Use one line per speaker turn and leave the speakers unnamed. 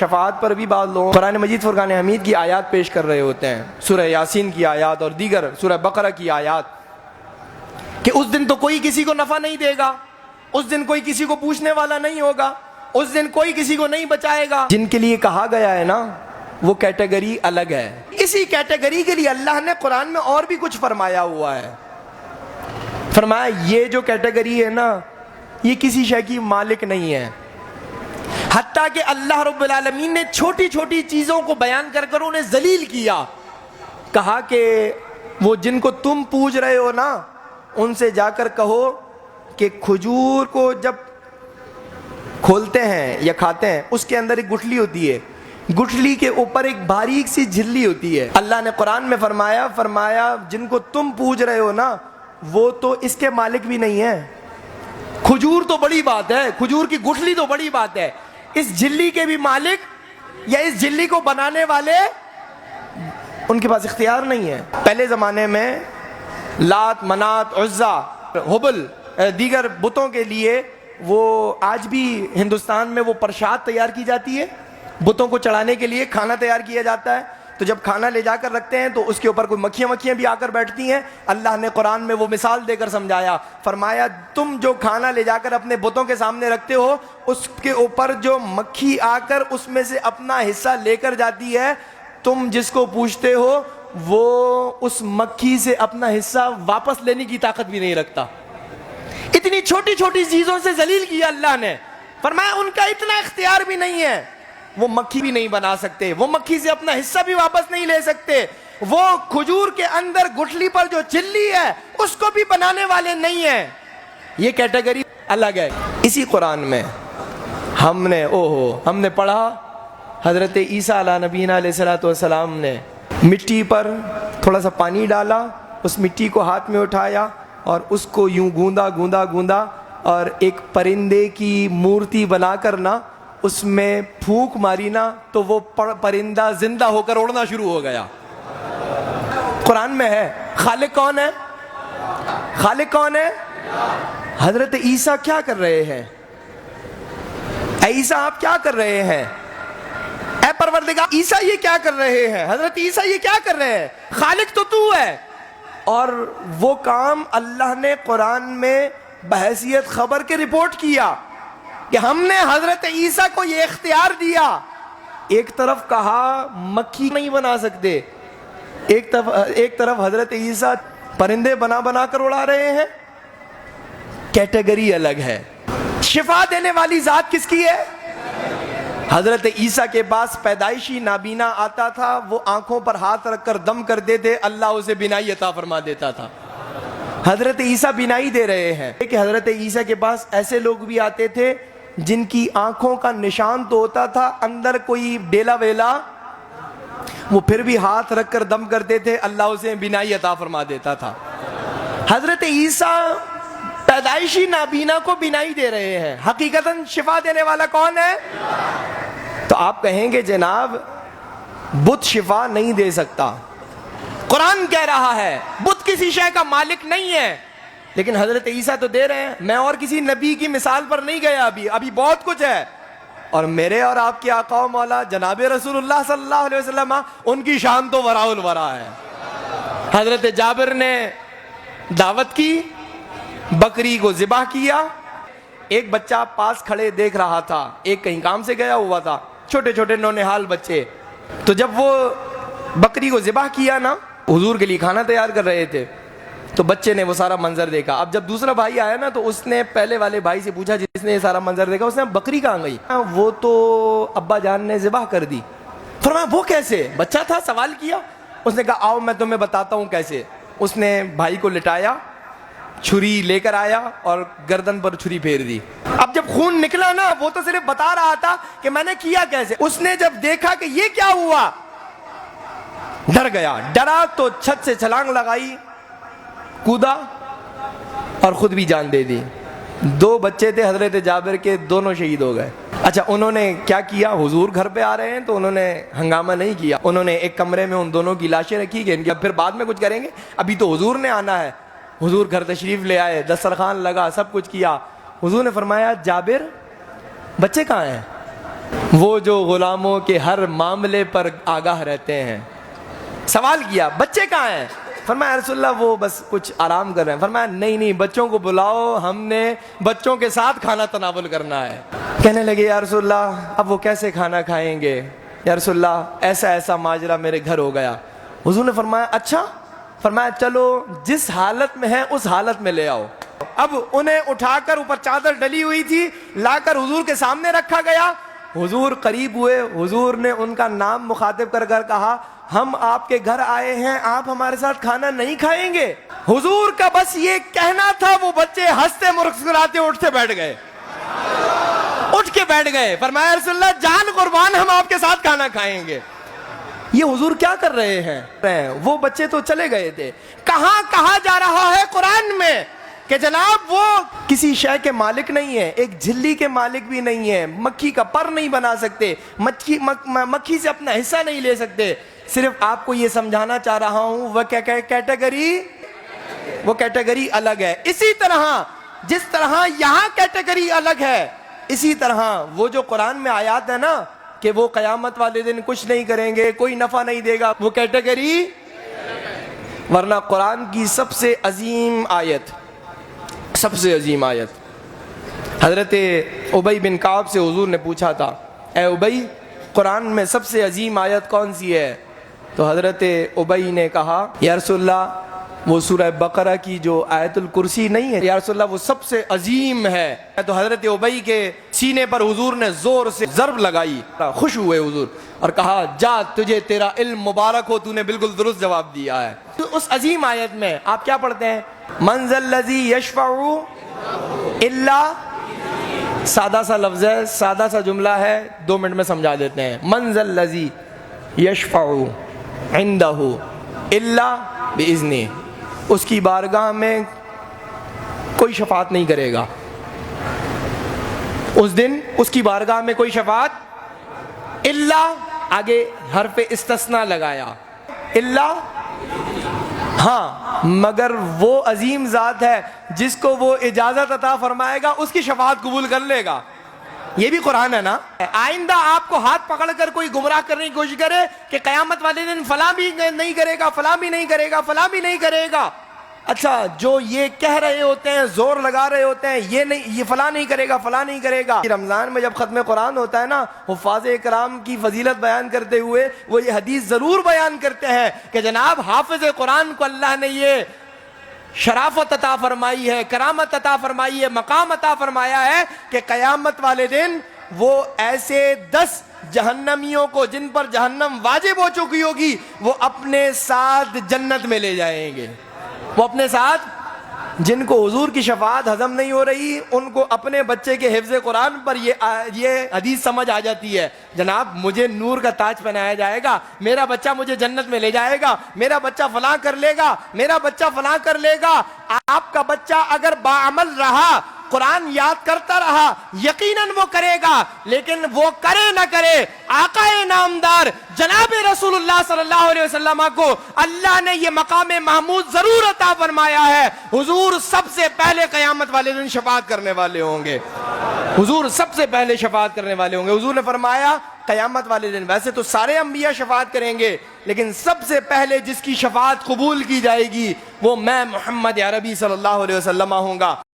شفاعت پر بھی بعض لوگ قرآن مجید فرقان حمید کی آیات پیش کر رہے ہوتے ہیں، سورہ یاسین کی آیات اور دیگر سورہ بقرہ کی آیات، کہ اس دن تو کوئی کسی کو نفع نہیں دے گا، اس دن کوئی کسی کو پوچھنے والا نہیں ہوگا، اس دن کوئی کسی کو نہیں بچائے گا۔ جن کے لیے کہا گیا ہے نا وہ کیٹیگری الگ ہے۔ اسی کیٹیگری کے لیے اللہ نے قرآن میں اور بھی کچھ فرمایا ہوا ہے۔ فرمایا یہ جو کیٹیگری ہے نا یہ کسی شے کی مالک نہیں ہے، حتیٰ کہ اللہ رب العالمین نے چھوٹی چھوٹی چیزوں کو بیان کر کر انہیں ذلیل کیا۔ کہا کہ وہ جن کو تم پوج رہے ہو نا ان سے جا کر کہو کہ کھجور کو جب کھولتے ہیں یا کھاتے ہیں اس کے اندر ایک گٹھلی ہوتی ہے، گٹھلی کے اوپر ایک باریک سی جھلی ہوتی ہے۔ اللہ نے قرآن میں فرمایا جن کو تم پوج رہے ہو نا وہ تو اس کے مالک بھی نہیں ہے۔ کھجور تو بڑی بات ہے، کھجور کی گٹھلی تو بڑی بات ہے، اس جھلی کے بھی مالک یا اس جھلی کو بنانے والے ان کے پاس اختیار نہیں ہے۔ پہلے زمانے میں لات، منات، عزا، ہبل دیگر بتوں کے لیے وہ آج بھی ہندوستان میں وہ پرشاد تیار کی جاتی ہے، بتوں کو چڑھانے کے لیے کھانا تیار کیا جاتا ہے۔ تو جب کھانا لے جا کر رکھتے ہیں تو اس کے اوپر کوئی مکھیاں بھی آ کر بیٹھتی ہیں۔ اللہ نے قرآن میں وہ مثال دے کر سمجھایا، فرمایا تم جو کھانا لے جا کر اپنے بتوں کے سامنے رکھتے ہو اس کے اوپر جو مکھی آ کر اس میں سے اپنا حصہ لے کر جاتی ہے، تم جس کو پوچھتے ہو وہ اس مکھی سے اپنا حصہ واپس لینے کی طاقت بھی نہیں رکھتا۔ اتنی چھوٹی چھوٹی چیزوں سے ذلیل کیا اللہ نے، فرمایا ان کا اتنا اختیار بھی نہیں ہے، وہ مکھی بھی نہیں بنا سکتے، وہ مکھی سے اپنا حصہ بھی واپس نہیں لے سکتے، وہ کھجور کے اندر گٹھلی پر جو جھلی ہے اس کو بھی بنانے والے نہیں ہیں۔ یہ کیٹیگری الگ ہے۔ اسی قرآن میں ہم نے پڑھا حضرت عیسیٰ علیہ نبینا علیہ الصلوۃ والسلام نے مٹی پر تھوڑا سا پانی ڈالا، اس مٹی کو ہاتھ میں اٹھایا اور اس کو یوں گوندا اور ایک پرندے کی مورتی بنا کر نا اس میں پھونک ماری نا تو وہ پرندہ زندہ ہو کر اڑنا شروع ہو گیا۔ قرآن میں ہے۔ خالق کون ہے؟ خالق کون ہے؟ حضرت عیسیٰ کیا کر رہے ہیں؟ اے عیسیٰ آپ کیا کر رہے ہیں؟ اے پروردگار عیسیٰ یہ کیا کر رہے ہیں؟ حضرت عیسیٰ یہ کیا کر رہے ہیں؟ خالق تو ہے۔ اور وہ کام اللہ نے قرآن میں بحیثیت خبر کے رپورٹ کیا کہ ہم نے حضرت عیسیٰ کو یہ اختیار دیا۔ ایک طرف کہا مکھی نہیں بنا سکتے، ایک طرف حضرت عیسیٰ پرندے بنا کر اڑا رہے ہیں۔ کیٹیگری الگ ہے۔ شفا دینے والی ذات کس کی ہے؟ حضرت عیسیٰ کے پاس پیدائشی نابینا آتا تھا، وہ آنکھوں پر ہاتھ رکھ کر دم کرتے تھے، اللہ اسے بینائی عطا فرما دیتا تھا۔ حضرت عیسیٰ بینائی دے رہے ہیں کہ حضرت عیسیٰ کے پاس ایسے لوگ بھی آتے تھے جن کی آنکھوں کا نشان تو ہوتا تھا، اندر کوئی ڈیلا ویلا، وہ پھر بھی ہاتھ رکھ کر دم کرتے تھے، اللہ اسے بینائی عطا فرما دیتا تھا۔ حضرت عیسیٰ پیدائشی نابینا کو بینائی دے رہے ہیں، حقیقتاً شفا دینے والا کون ہے؟ تو آپ کہیں گے جناب بت شفا نہیں دے سکتا، قرآن کہہ رہا ہے بت کسی شے کا مالک نہیں ہے، لیکن حضرت عیسیٰ تو دے رہے ہیں۔ میں اور کسی نبی کی مثال پر نہیں گیا، ابھی بہت کچھ ہے، اور میرے اور آپ کے آقا و مولا جناب رسول اللہ صلی اللہ علیہ وسلم ان کی شان تو وراء الورا ہے۔ حضرت جابر نے دعوت کی، بکری کو ذبح کیا، ایک بچہ پاس کھڑے دیکھ رہا تھا، ایک کہیں کام سے گیا ہوا تھا، چھوٹے چھوٹے نونہال بچے، تو جب وہ بکری کو ذبح کیا نا، حضور کے لیے کھانا تیار کر رہے تھے، تو بچے نے وہ سارا منظر دیکھا۔ اب جب دوسرا بھائی آیا نا تو اس نے پہلے والے بھائی سے پوچھا جس نے یہ سارا منظر دیکھا، اس نے بکری کہاں گئی؟ وہ تو ابا جان نے ذبح کر دی۔ فرمایا وہ کیسے؟ بچہ تھا، سوال کیا۔ اس نے کہا آؤ میں تمہیں بتاتا ہوں کیسے۔ اس نے بھائی کو لٹایا، چھری لے کر آیا اور گردن پر چھری پھیر دی۔ اب جب خون نکلا نا، وہ تو صرف بتا رہا تھا کہ میں نے کیا کیسے۔ اس نے جب دیکھا کہ یہ کیا ہوا، ڈر گیا، ڈرا تو چھت سے چھلانگ لگائی، کودا اور خود بھی جان دے دی۔ 2 بچے تھے حضرت جابر کے، دونوں شہید ہو گئے۔ اچھا انہوں نے کیا کیا؟ حضور گھر پہ آ رہے ہیں تو انہوں نے ہنگامہ نہیں کیا، انہوں نے ایک کمرے میں ان دونوں کی لاشیں رکھی کہ ان کی اب پھر بعد میں کچھ کریں گے، ابھی تو حضور نے آنا ہے۔ حضور گھر تشریف لے آئے، دسترخوان لگا، سب کچھ کیا۔ حضور نے فرمایا جابر بچے کہاں ہیں؟ وہ جو غلاموں کے ہر معاملے پر آگاہ رہتے ہیں. سوال کیا بچے کہاں ہیں؟ فرمایا رسول اللہ وہ بس کچھ آرام کر رہے ہیں. فرمایا نہیں بچوں کو بلاؤ, ہم نے بچوں کے ساتھ کھانا تناول کرنا ہے. کہنے لگے یا رسول اللہ اب وہ کیسے کھانا کھائیں گے؟ یا رسول اللہ ایسا ماجرا میرے گھر ہو گیا. حضور نے فرمایا اچھا؟ فرمایا چلو جس حالت میں ہے اس حالت میں لے آؤ. اب انہیں اٹھا کر, اوپر چادر ڈلی ہوئی تھی, لا کر حضور کے سامنے رکھا گیا. حضور قریب ہوئے, حضور نے ان کا نام مخاطب کر کر کہا ہم آپ کے گھر آئے ہیں, آپ ہمارے ساتھ کھانا نہیں کھائیں گے؟ حضور کا بس یہ کہنا تھا, وہ بچے ہنستے مسکراتے اٹھتے بیٹھ گئے, اٹھ کے بیٹھ گئے. فرمایا رسول اللہ جان قربان ہم آپ کے ساتھ کھانا کھائیں گے. یہ حضور کیا کر رہے ہیں؟ وہ بچے تو چلے گئے تھے. کہاں کہا جا رہا ہے قرآن میں کہ جناب وہ کسی شے کے مالک نہیں ہے, ایک جھلی کے مالک بھی نہیں ہے, مکھی کا پر نہیں بنا سکتے, مکھی سے اپنا حصہ نہیں لے سکتے. صرف آپ کو یہ سمجھانا چاہ رہا ہوں وہ کیٹیگری الگ ہے. اسی طرح جس طرح یہاں کیٹیگری الگ ہے, اسی طرح وہ جو قرآن میں آیات ہے نا کہ وہ قیامت والے دن کچھ نہیں کریں گے, کوئی نفع نہیں دے گا, وہ کیٹیگری. ورنہ قرآن کی سب سے عظیم آیت حضرت ابی بن کعب سے حضور نے پوچھا تھا اے ابی قرآن میں سب سے عظیم آیت کون سی ہے؟ تو حضرت ابی نے کہا یا رسول اللہ وہ سورہ بقرہ کی جو آیت الکرسی نہیں ہے, یا رسول اللہ وہ سب سے عظیم ہے. تو حضرت ابی کے سینے پر حضور نے زور سے ضرب لگائی, خوش ہوئے حضور اور کہا جا تجھے تیرا علم مبارک ہو, تو نے بالکل درست جواب دیا ہے. تو اس عظیم آیت میں آپ کیا پڑھتے ہیں؟ من ذا الذی یشفع الا, سادہ سا لفظ ہے, سادہ سا جملہ ہے, 2 منٹ میں سمجھا دیتے ہیں. من ذا الذی یشفع عندہ الا باذنہ, اس کی بارگاہ میں کوئی شفاعت نہیں کرے گا. اس دن اس کی بارگاہ میں کوئی شفاعت, الا آگے حرف استثناء لگایا, الا ہاں مگر وہ عظیم ذات ہے جس کو وہ اجازت عطا فرمائے گا اس کی شفاعت قبول کر لے گا. یہ بھی قرآن ہے نا. آئندہ آپ کو ہاتھ پکڑ کر کوئی گمراہ کرنے کی کوشش کرے کہ قیامت والے دن فلاں بھی نہیں کرے گا, فلاں بھی نہیں کرے گا, فلاں بھی نہیں کرے گا. اچھا جو یہ کہہ رہے ہوتے ہیں, زور لگا رہے ہوتے ہیں, یہ فلاں نہیں کرے گا, فلاں نہیں کرے گا. رمضان میں جب ختم قرآن ہوتا ہے نا, حفاظ کرام کی فضیلت بیان کرتے ہوئے وہ یہ حدیث ضرور بیان کرتے ہیں کہ جناب حافظ قرآن کو اللہ نے یہ شرافت عطا فرمائی ہے, کرامت عطا فرمائی ہے, مقام عطا فرمایا ہے کہ قیامت والے دن وہ ایسے 10 جہنمیوں کو جن پر جہنم واجب ہو چکی ہوگی وہ اپنے ساتھ جنت میں لے جائیں گے. وہ اپنے ساتھ, جن کو حضور کی شفاعت ہضم نہیں ہو رہی ان کو اپنے بچے کے حفظ قرآن پر یہ حدیث سمجھ آ جاتی ہے, جناب مجھے نور کا تاج پہنایا جائے گا, میرا بچہ مجھے جنت میں لے جائے گا, میرا بچہ فلاں کر لے گا, میرا بچہ فلاں کر لے گا. آپ کا بچہ اگر باعمل رہا, قرآن یاد کرتا رہا, یقیناً وہ کرے گا, لیکن وہ کرے نہ کرے آقا نامدار جناب رسول اللہ صلی اللہ علیہ وسلم کو اللہ نے یہ مقام محمود ضرور عطا فرمایا ہے. حضور سب سے پہلے قیامت والے دن شفاعت کرنے والے ہوں گے, حضور سب سے پہلے شفاعت کرنے والے ہوں گے. حضور نے فرمایا قیامت والے دن ویسے تو سارے انبیاء شفاعت کریں گے, لیکن سب سے پہلے جس کی شفاعت قبول کی جائے گی وہ میں محمد عربی صلی اللہ علیہ وسلم ہوں گا.